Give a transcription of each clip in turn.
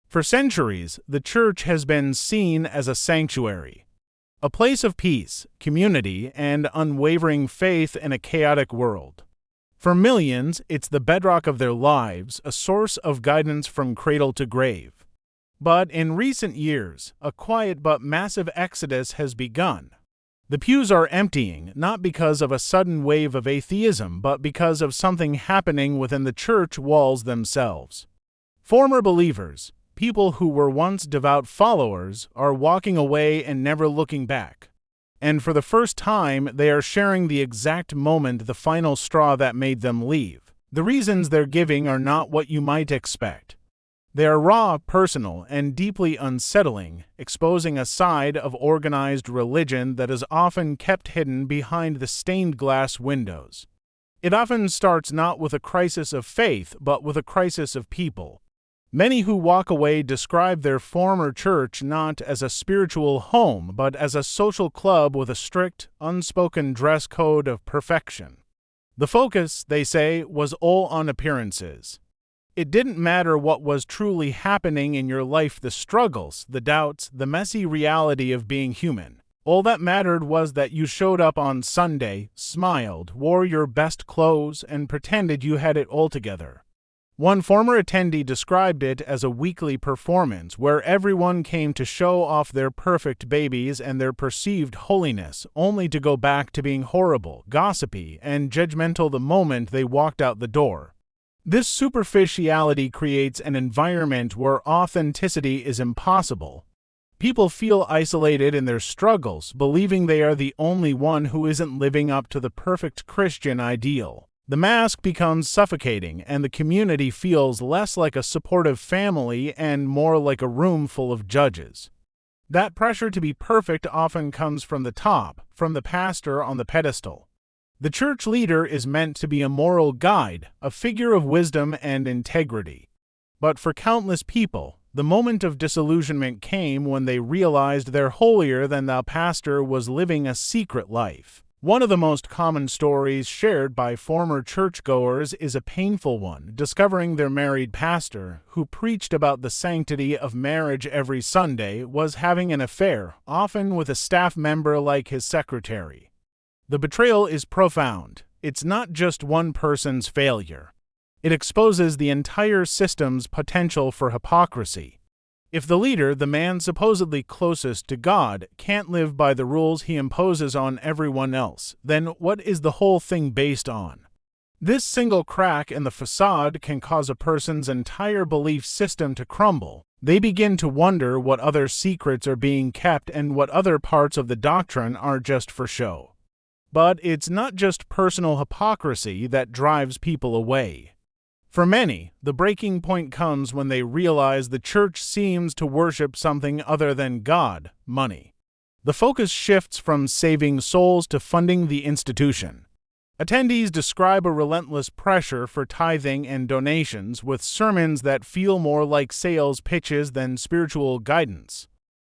For centuries, the church has been seen as a sanctuary, a place of peace, community, and unwavering faith in a chaotic world. For millions, it's the bedrock of their lives, a source of guidance from cradle to grave. But in recent years, a quiet but massive exodus has begun. The pews are emptying, not because of a sudden wave of atheism, but because of something happening within the church walls themselves. Former believers, people who were once devout followers, are walking away and never looking back. And for the first time, they are sharing the exact moment, the final straw that made them leave. The reasons they're giving are not what you might expect. They are raw, personal, and deeply unsettling, exposing a side of organized religion that is often kept hidden behind the stained glass windows. It often starts not with a crisis of faith, but with a crisis of people. Many who walk away describe their former church not as a spiritual home, but as a social club with a strict, unspoken dress code of perfection. The focus, they say, was all on appearances. It didn't matter what was truly happening in your life, the struggles, the doubts, the messy reality of being human. All that mattered was that you showed up on Sunday, smiled, wore your best clothes, and pretended you had it all together. One former attendee described it as a weekly performance where everyone came to show off their perfect babies and their perceived holiness, only to go back to being horrible, gossipy, and judgmental the moment they walked out the door. This superficiality creates an environment where authenticity is impossible. People feel isolated in their struggles, believing they are the only one who isn't living up to the perfect Christian ideal. The mask becomes suffocating, and the community feels less like a supportive family and more like a room full of judges. That pressure to be perfect often comes from the top, from the pastor on the pedestal. The church leader is meant to be a moral guide, a figure of wisdom and integrity. But for countless people, the moment of disillusionment came when they realized their holier-than-thou pastor was living a secret life. One of the most common stories shared by former churchgoers is a painful one, discovering their married pastor, who preached about the sanctity of marriage every Sunday, was having an affair, often with a staff member like his secretary. The betrayal is profound. It's not just one person's failure. It exposes the entire system's potential for hypocrisy. If the leader, the man supposedly closest to God, can't live by the rules he imposes on everyone else, then what is the whole thing based on? This single crack in the facade can cause a person's entire belief system to crumble. They begin to wonder what other secrets are being kept and what other parts of the doctrine are just for show. But it's not just personal hypocrisy that drives people away. For many, the breaking point comes when they realize the church seems to worship something other than God, money. The focus shifts from saving souls to funding the institution. Attendees describe a relentless pressure for tithing and donations, with sermons that feel more like sales pitches than spiritual guidance.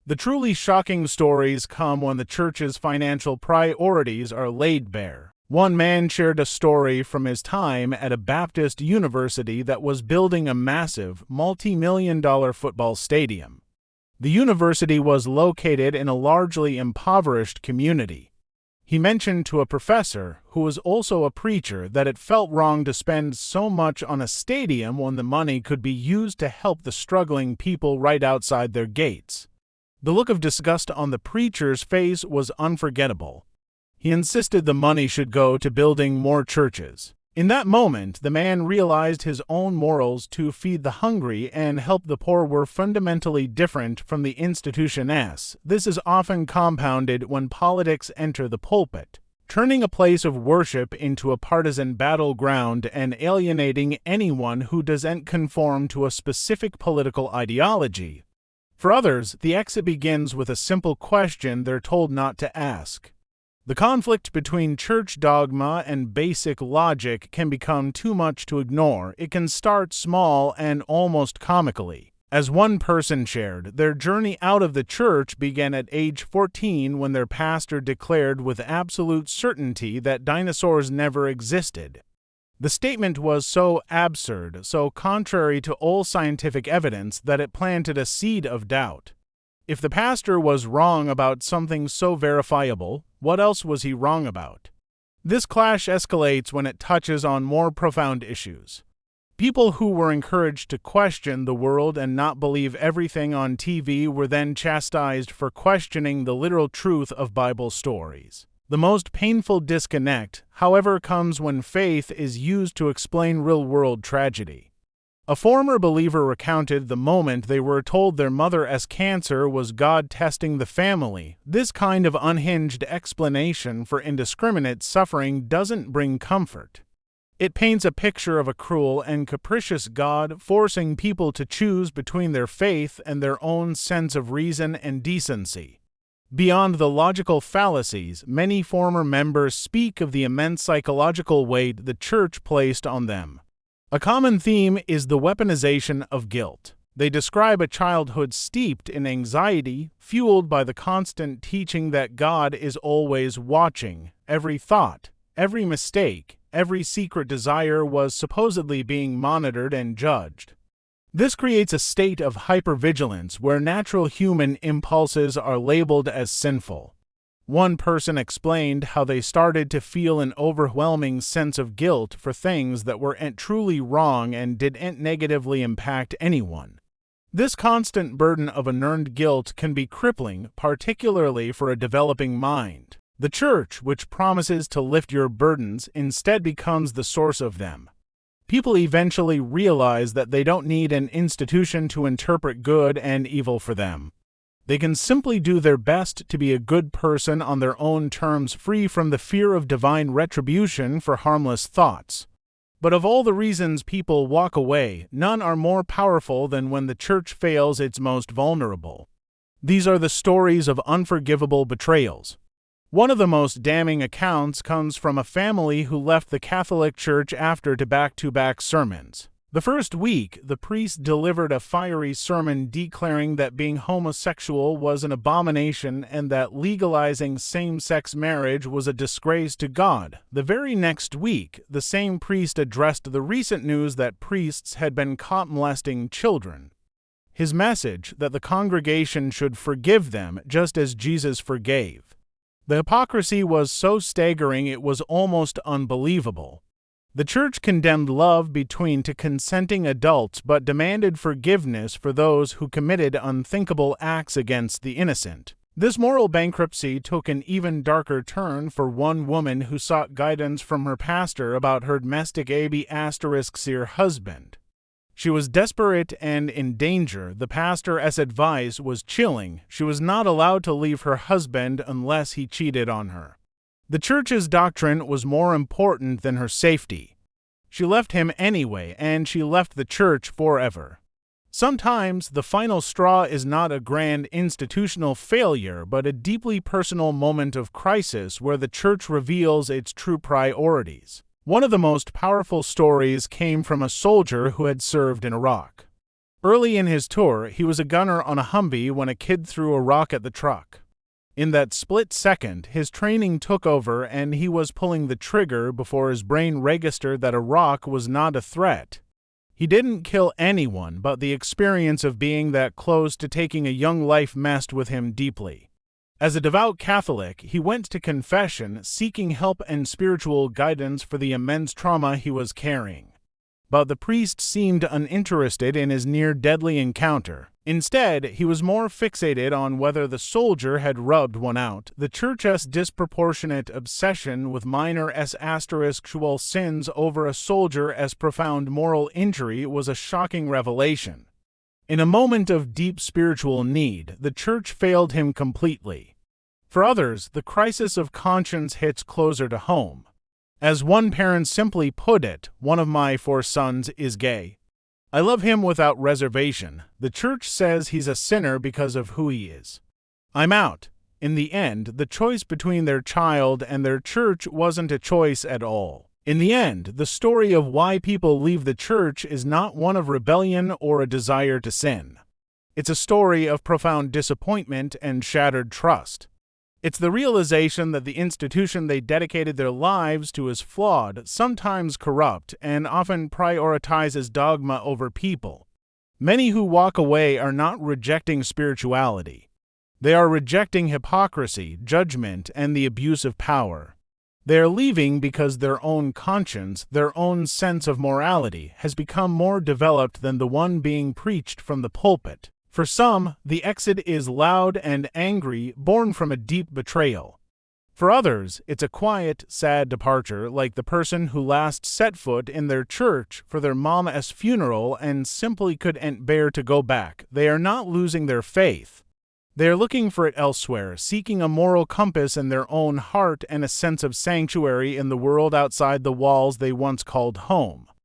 The truly shocking stories come when the church's financial priorities are laid bare. One man shared a story from his time at a Baptist university that was building a massive, multi-million-dollar football stadium. The university was located in a largely impoverished community. He mentioned to a professor, who was also a preacher, that it felt wrong to spend so much on a stadium when the money could be used to help the struggling people right outside their gates. The look of disgust on the preacher's face was unforgettable. He insisted the money should go to building more churches. In that moment, the man realized his own morals to feed the hungry and help the poor were fundamentally different from the institution's. This is often compounded when politics enter the pulpit, turning a place of worship into a partisan battleground and alienating anyone who doesn't conform to a specific political ideology. For others, the exit begins with a simple question they're told not to ask. The conflict between church dogma and basic logic can become too much to ignore. It can start small and almost comically. As one person shared, their journey out of the church began at age 14 when their pastor declared with absolute certainty that dinosaurs never existed. The statement was so absurd, so contrary to all scientific evidence, that it planted a seed of doubt. If the pastor was wrong about something so verifiable, what else was he wrong about? This clash escalates when it touches on more profound issues. People who were encouraged to question the world and not believe everything on TV were then chastised for questioning the literal truth of Bible stories. The most painful disconnect, however, comes when faith is used to explain real-world tragedy. A former believer recounted the moment they were told their mother's cancer was God testing the family. This kind of unhinged explanation for indiscriminate suffering doesn't bring comfort. It paints a picture of a cruel and capricious God forcing people to choose between their faith and their own sense of reason and decency. Beyond the logical fallacies, many former members speak of the immense psychological weight the church placed on them. A common theme is the weaponization of guilt. They describe a childhood steeped in anxiety, fueled by the constant teaching that God is always watching. Every thought, every mistake, every secret desire was supposedly being monitored and judged. This creates a state of hypervigilance where natural human impulses are labeled as sinful. One person explained how they started to feel an overwhelming sense of guilt for things that weren't truly wrong and didn't negatively impact anyone. This constant burden of unearned guilt can be crippling, particularly for a developing mind. The church, which promises to lift your burdens, instead becomes the source of them. People eventually realize that they don't need an institution to interpret good and evil for them. They can simply do their best to be a good person on their own terms, free from the fear of divine retribution for harmless thoughts. But of all the reasons people walk away, none are more powerful than when the church fails its most vulnerable. These are the stories of unforgivable betrayals. One of the most damning accounts comes from a family who left the Catholic Church after back-to-back sermons. The first week, the priest delivered a fiery sermon declaring that being homosexual was an abomination and that legalizing same-sex marriage was a disgrace to God. The very next week, the same priest addressed the recent news that priests had been caught molesting children. His message, that the congregation should forgive them just as Jesus forgave. The hypocrisy was so staggering it was almost unbelievable. The church condemned love between two consenting adults but demanded forgiveness for those who committed unthinkable acts against the innocent. This moral bankruptcy took an even darker turn for one woman who sought guidance from her pastor about her domestic abuse husband. She was desperate and in danger. The pastor's advice was chilling. She was not allowed to leave her husband unless he cheated on her. The church's doctrine was more important than her safety. She left him anyway, and she left the church forever. Sometimes the final straw is not a grand institutional failure, but a deeply personal moment of crisis where the church reveals its true priorities. One of the most powerful stories came from a soldier who had served in Iraq. Early in his tour, he was a gunner on a Humvee when a kid threw a rock at the truck. In that split second, his training took over and he was pulling the trigger before his brain registered that a rock was not a threat. He didn't kill anyone, but the experience of being that close to taking a young life messed with him deeply. As a devout Catholic, he went to confession, seeking help and spiritual guidance for the immense trauma he was carrying. But the priest seemed uninterested in his near-deadly encounter. Instead, he was more fixated on whether the soldier had rubbed one out. The church's disproportionate obsession with minor sexual sins over a soldier's profound moral injury was a shocking revelation. In a moment of deep spiritual need, the church failed him completely. For others, the crisis of conscience hits closer to home. As one parent simply put it, one of my 4 sons is gay. I love him without reservation. The church says he's a sinner because of who he is. I'm out. In the end, the choice between their child and their church wasn't a choice at all. In the end, the story of why people leave the church is not one of rebellion or a desire to sin. It's a story of profound disappointment and shattered trust. It's the realization that the institution they dedicated their lives to is flawed, sometimes corrupt, and often prioritizes dogma over people. Many who walk away are not rejecting spirituality. They are rejecting hypocrisy, judgment, and the abuse of power. They are leaving because their own conscience, their own sense of morality, has become more developed than the one being preached from the pulpit. For some, the exit is loud and angry, born from a deep betrayal. For others, it's a quiet, sad departure, like the person who last set foot in their church for their mama's funeral and simply couldn't bear to go back. They are not losing their faith. They are looking for it elsewhere, seeking a moral compass in their own heart and a sense of sanctuary in the world outside the walls they once called home.